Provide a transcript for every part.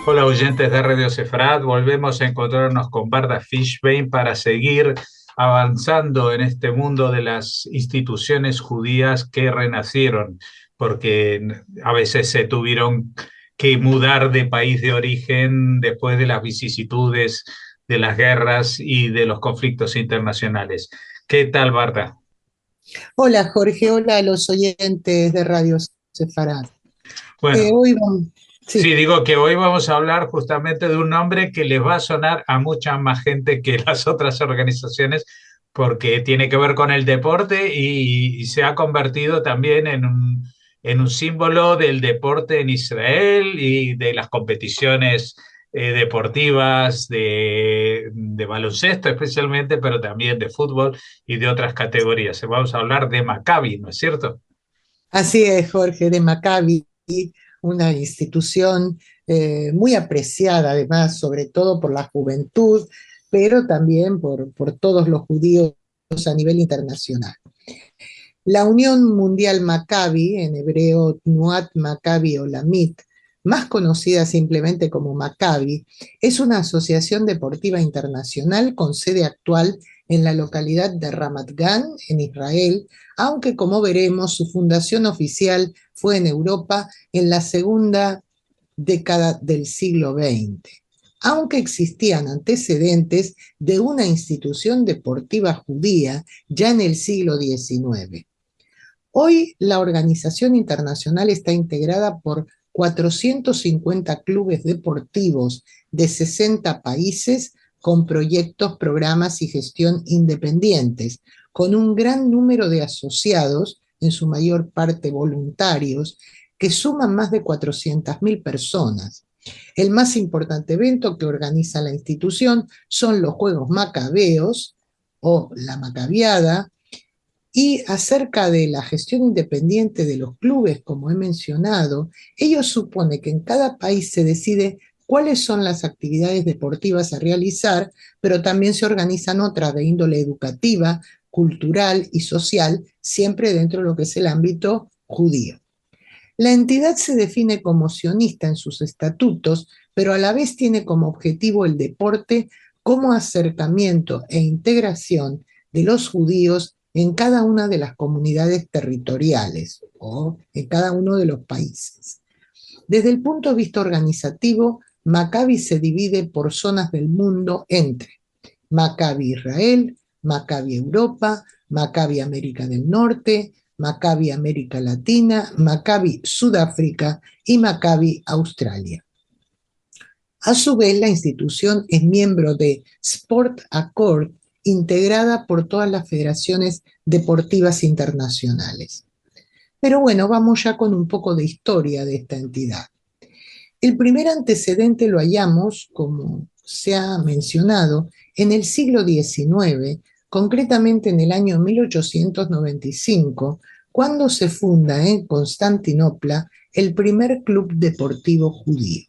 Hola oyentes de Radio Sefarad, volvemos a encontrarnos con Barda Fishbein para seguir avanzando en este mundo de las instituciones judías que renacieron, porque a veces se tuvieron que mudar de país de origen después de las vicisitudes de las guerras y de los conflictos internacionales. ¿Qué tal, Barda? Hola Jorge, hola a los oyentes de Radio Sefarad. Bueno, Hoy vamos, sí, sí, digo que hoy vamos a hablar justamente de un nombre que les va a sonar a mucha más gente que las otras organizaciones, porque tiene que ver con el deporte y se ha convertido también en un símbolo del deporte en Israel y de las competiciones deportivas de baloncesto especialmente, pero también de fútbol y de otras categorías. Vamos a hablar de Maccabi, ¿no es cierto? así es Jorge, de Maccabi, una institución muy apreciada además, sobre todo por la juventud, pero también por todos los judíos a nivel internacional. La Unión Mundial Maccabi, en hebreo Tnuat Maccabi Olamit, más conocida simplemente como Maccabi, es una asociación deportiva internacional con sede actual en la localidad de Ramat Gan, en Israel, aunque como veremos su fundación oficial fue en Europa en la segunda década del siglo XX, aunque existían antecedentes de una institución deportiva judía ya en el siglo XIX. Hoy la organización internacional está integrada por 450 clubes deportivos de 60 países con proyectos, programas y gestión independientes, con un gran número de asociados, en su mayor parte voluntarios, que suman más de 400.000 personas. El más importante evento que organiza la institución son los Juegos Macabeos o la Macabiada, y acerca de la gestión independiente de los clubes, como he mencionado, ello supone que en cada país se decide cuáles son las actividades deportivas a realizar, pero también se organizan otras de índole educativa, cultural y social, siempre dentro de lo que es el ámbito judío. La entidad se define como sionista en sus estatutos, pero a la vez tiene como objetivo el deporte como acercamiento e integración de los judíos en cada una de las comunidades territoriales o en cada uno de los países. Desde el punto de vista organizativo, Maccabi se divide por zonas del mundo entre Maccabi Israel, Maccabi Europa, Maccabi América del Norte, Maccabi América Latina, Maccabi Sudáfrica y Maccabi Australia. A su vez, la institución es miembro de Sport Accord, integrada por todas las federaciones deportivas internacionales. Pero bueno, vamos ya con un poco de historia de esta entidad. El primer antecedente lo hallamos, como se ha mencionado, en el siglo XIX, concretamente en el año 1895, cuando se funda en Constantinopla el primer club deportivo judío.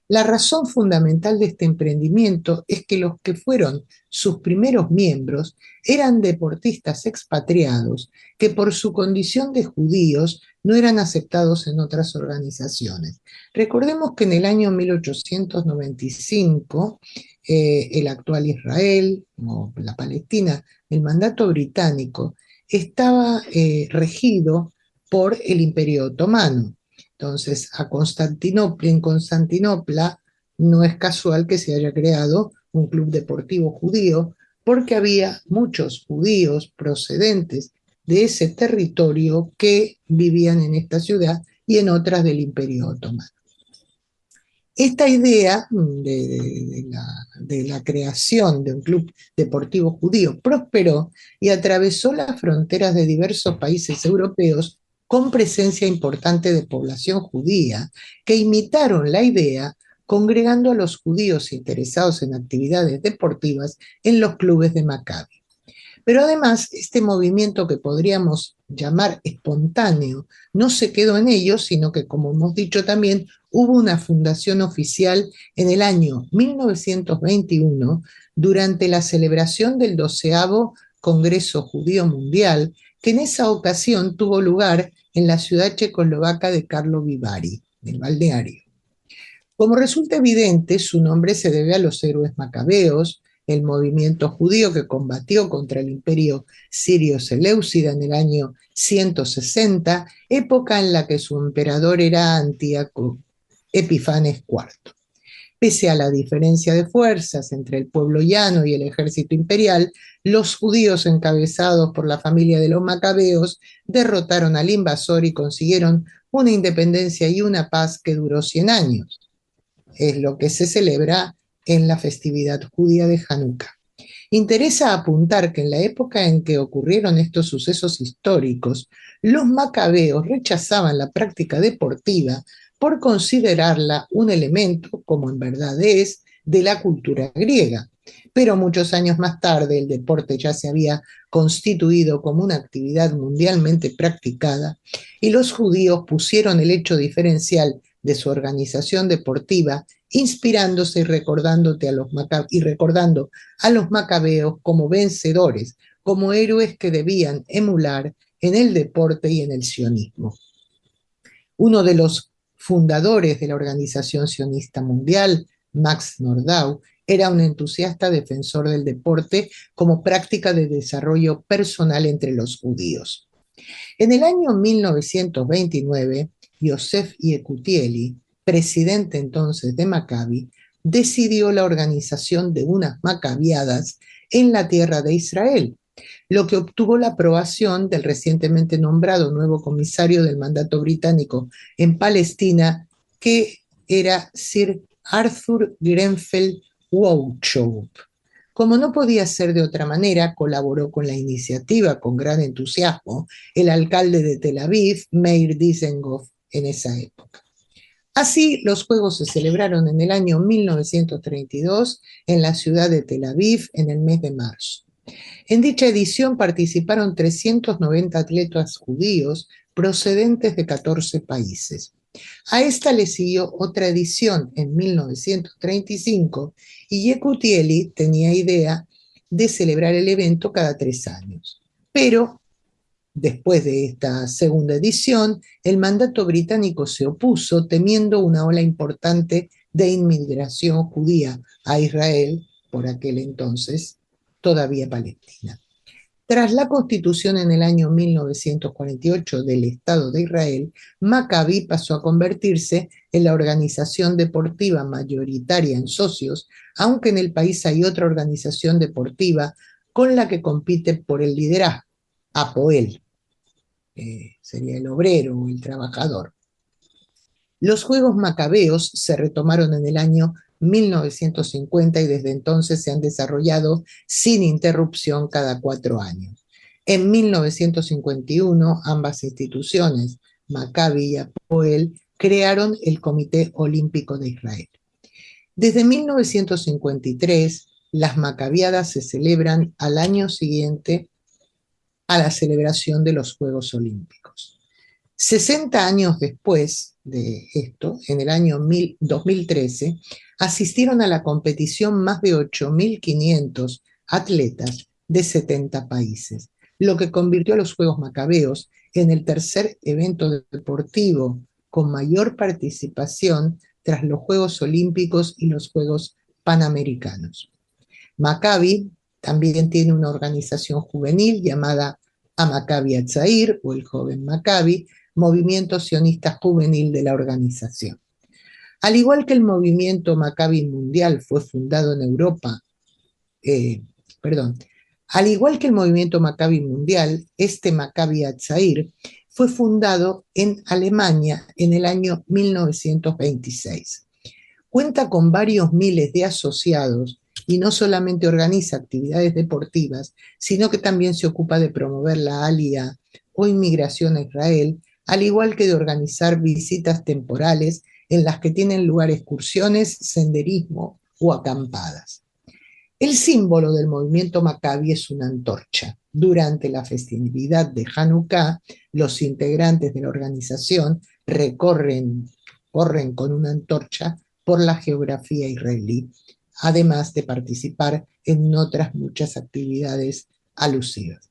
La razón fundamental de este emprendimiento es que los que fueron sus primeros miembros eran deportistas expatriados que por su condición de judíos no eran aceptados en otras organizaciones. Recordemos que en el año 1895 el actual Israel o la Palestina, el mandato británico, estaba regido por el Imperio Otomano. Entonces, en Constantinopla no es casual que se haya creado un club deportivo judío, porque había muchos judíos procedentes de ese territorio que vivían en esta ciudad y en otras del Imperio Otomano. Esta idea de la creación de un club deportivo judío prosperó y atravesó las fronteras de diversos países europeos con presencia importante de población judía que imitaron la idea congregando a los judíos interesados en actividades deportivas en los clubes de Maccabi. Pero además, este movimiento que podríamos llamar espontáneo no se quedó en ello, sino que, como hemos dicho también, hubo una fundación oficial en el año 1921 durante la celebración del 12º Congreso Judío Mundial, que en esa ocasión tuvo lugar en la ciudad checoslovaca de Karlovy Vary, del balneario. Como resulta evidente, su nombre se debe a los héroes macabeos, el movimiento judío que combatió contra el imperio sirio-seleucida en el año 160, época en la que su emperador era Antíoco Epifanes IV. Pese a la diferencia de fuerzas entre el pueblo llano y el ejército imperial, los judíos encabezados por la familia de los macabeos derrotaron al invasor y consiguieron una independencia y una paz que duró 100 años. Es lo que se celebra en la festividad judía de Hanukkah. Interesa apuntar que en la época en que ocurrieron estos sucesos históricos, los macabeos rechazaban la práctica deportiva por considerarla un elemento, como en verdad es, de la cultura griega. Pero muchos años más tarde el deporte ya se había constituido como una actividad mundialmente practicada y los judíos pusieron el hecho diferencial de su organización deportiva, inspirándose y recordando a los macabeos como vencedores, como héroes que debían emular en el deporte y en el sionismo. Uno de los fundadores de la Organización Sionista Mundial, Max Nordau, era un entusiasta defensor del deporte como práctica de desarrollo personal entre los judíos. En el año 1929, Yosef Yekutieli, presidente entonces de Maccabi, decidió la organización de unas macabiadas en la tierra de Israel, lo que obtuvo la aprobación del recientemente nombrado nuevo comisario del mandato británico en Palestina, que era Sir Arthur Grenfell Wauchope. Como no podía ser de otra manera, colaboró con la iniciativa con gran entusiasmo el alcalde de Tel Aviv, Meir Dizengoff, en esa época. Así, los Juegos se celebraron en el año 1932 en la ciudad de Tel Aviv en el mes de marzo. En dicha edición participaron 390 atletas judíos procedentes de 14 países. A esta le siguió otra edición en 1935 y Yekutieli tenía idea de celebrar el evento cada 3 años. Pero después de esta segunda edición, el mandato británico se opuso temiendo una ola importante de inmigración judía a Israel, por aquel entonces todavía Palestina. Tras la constitución en el año 1948 del Estado de Israel, Maccabi pasó a convertirse en la organización deportiva mayoritaria en socios, aunque en el país hay otra organización deportiva con la que compite por el liderazgo, Apoel, sería el obrero o el trabajador. Los Juegos Macabeos se retomaron en el año 1950 y desde entonces se han desarrollado sin interrupción cada 4 años. En 1951, ambas instituciones, Maccabi y Apoel, crearon el Comité Olímpico de Israel. Desde 1953, las macabiadas se celebran al año siguiente a la celebración de los Juegos Olímpicos. 60 años después de esto, en el año 2013, asistieron a la competición más de 8.500 atletas de 70 países, lo que convirtió a los Juegos Macabeos en el tercer evento deportivo con mayor participación tras los Juegos Olímpicos y los Juegos Panamericanos. Maccabi también tiene una organización juvenil llamada Maccabi Hatzair, o el Joven Maccabi, movimiento sionista juvenil de la organización. Al igual que el movimiento Maccabi mundial fue fundado en Europa, al igual que el movimiento Maccabi mundial, este Maccabi Hatzair fue fundado en Alemania en el año 1926. Cuenta con varios miles de asociados y no solamente organiza actividades deportivas, sino que también se ocupa de promover la alía o inmigración a Israel, al igual que de organizar visitas temporales en las que tienen lugar excursiones, senderismo o acampadas. El símbolo del movimiento Maccabi es una antorcha. Durante la festividad de Hanukkah, los integrantes de la organización corren con una antorcha por la geografía israelí, además de participar en otras muchas actividades alusivas.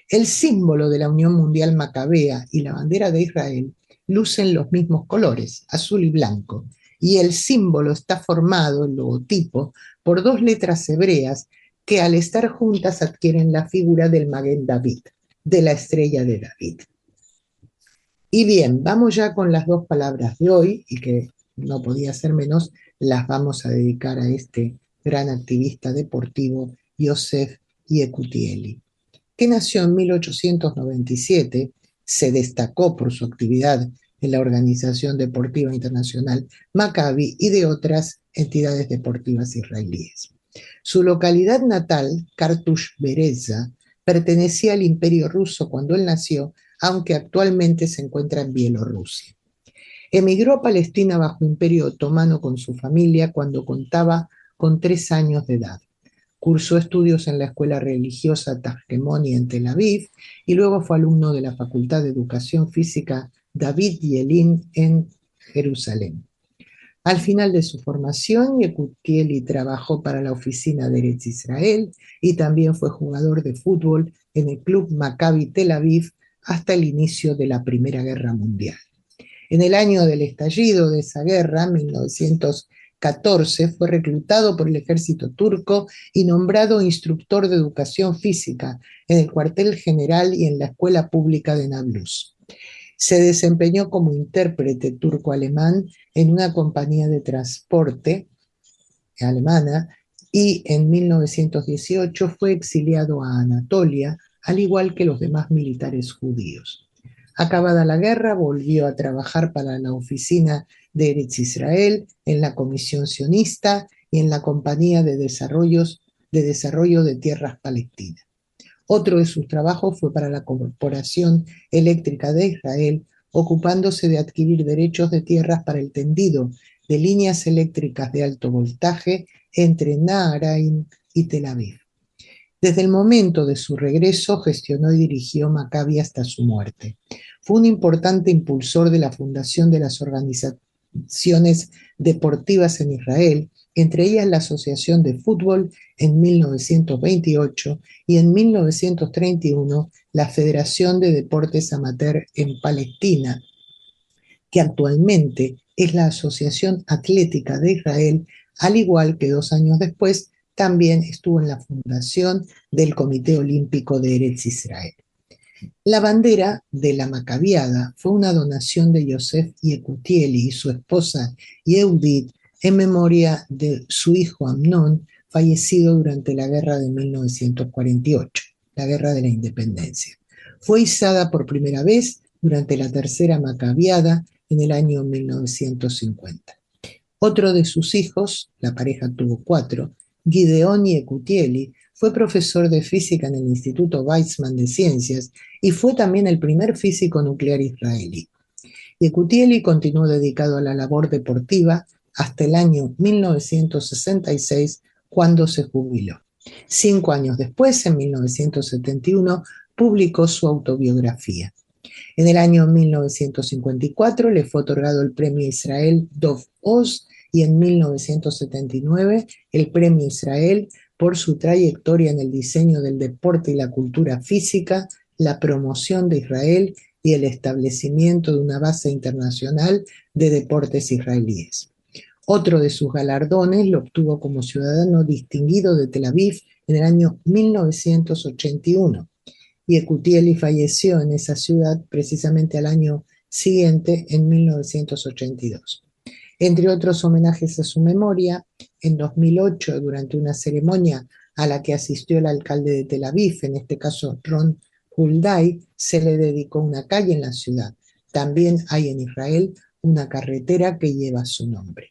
El símbolo de la Unión Mundial Macabea y la bandera de Israel lucen los mismos colores, azul y blanco, y el símbolo está formado, el logotipo, por dos letras hebreas que al estar juntas adquieren la figura del Maguen David, de la estrella de David. Y bien, vamos ya con las dos palabras de hoy, y que no podía ser menos, las vamos a dedicar a este gran activista deportivo, Yosef Yekutieli, que nació en 1897, se destacó por su actividad en la Organización Deportiva Internacional Maccabi y de otras entidades deportivas israelíes. Su localidad natal, Kartush Bereza, pertenecía al Imperio Ruso cuando él nació, aunque actualmente se encuentra en Bielorrusia. Emigró a Palestina bajo Imperio Otomano con su familia cuando contaba con 3 años de edad. Cursó estudios en la escuela religiosa Tajemoni en Tel Aviv y luego fue alumno de la Facultad de Educación Física David Yelin en Jerusalén. Al final de su formación, Yekutieli trabajó para la oficina de Eretz Israel y también fue jugador de fútbol en el club Maccabi Tel Aviv hasta el inicio de la Primera Guerra Mundial. En el año del estallido de esa guerra, 1914, fue reclutado por el ejército turco y nombrado instructor de educación física en el cuartel general y en la escuela pública de Nablus. Se desempeñó como intérprete turco-alemán en una compañía de transporte alemana y en 1918 fue exiliado a Anatolia, al igual que los demás militares judíos. Acabada la guerra, volvió a trabajar para la oficina de Eretz Israel, en la Comisión Sionista y en la Compañía de Desarrollo de Tierras Palestinas. Otro de sus trabajos fue para la Corporación Eléctrica de Israel, ocupándose de adquirir derechos de tierras para el tendido de líneas eléctricas de alto voltaje entre Naharaim y Tel Aviv. Desde el momento de su regreso gestionó y dirigió Maccabi hasta su muerte. Fue un importante impulsor de la fundación de las organizaciones deportivas en Israel, entre ellas la Asociación de Fútbol en 1928 y en 1931 la Federación de Deportes Amateur en Palestina, que actualmente es la Asociación Atlética de Israel, al igual que 2 años después también estuvo en la fundación del Comité Olímpico de Eretz Israel. La bandera de la Macabiada fue una donación de Yosef Yekutieli y su esposa Yehudit en memoria de su hijo Amnón, fallecido durante la guerra de 1948, la guerra de la independencia. Fue izada por primera vez durante la tercera Macabiada en el año 1950. Otro de sus hijos, la pareja tuvo 4, Gideon Yekutieli, fue profesor de física en el Instituto Weizmann de Ciencias y fue también el primer físico nuclear israelí. Yekutieli continuó dedicado a la labor deportiva hasta el año 1966, cuando se jubiló. 5 años después, en 1971, publicó su autobiografía. En el año 1954 le fue otorgado el Premio Israel Dov Oz y en 1979 el Premio Israel por su trayectoria en el diseño del deporte y la cultura física, la promoción de Israel y el establecimiento de una base internacional de deportes israelíes. Otro de sus galardones lo obtuvo como ciudadano distinguido de Tel Aviv en el año 1981. Yekutieli falleció en esa ciudad precisamente al año siguiente, en 1982. Entre otros homenajes a su memoria, en 2008, durante una ceremonia a la que asistió el alcalde de Tel Aviv, en este caso Ron Huldai, se le dedicó una calle en la ciudad. También hay en Israel una carretera que lleva su nombre.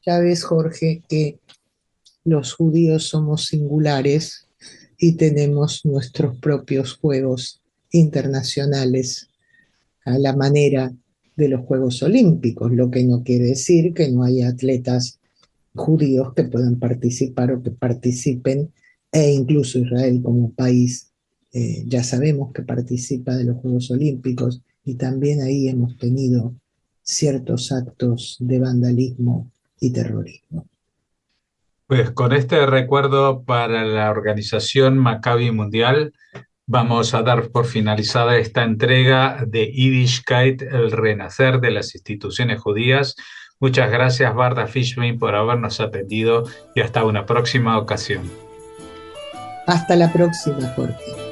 Ya ves, Jorge, que los judíos somos singulares y tenemos nuestros propios juegos internacionales a la manera de los Juegos Olímpicos, lo que no quiere decir que no haya atletas judíos que puedan participar o que participen, e incluso Israel como país ya sabemos que participa de los Juegos Olímpicos y también ahí hemos tenido ciertos actos de vandalismo y terrorismo. Pues con este recuerdo para la organización Maccabi Mundial, vamos a dar por finalizada esta entrega de Yiddishkeit, el renacer de las instituciones judías. Muchas gracias, Barda Fishman, por habernos atendido y hasta una próxima ocasión. Hasta la próxima, Jorge.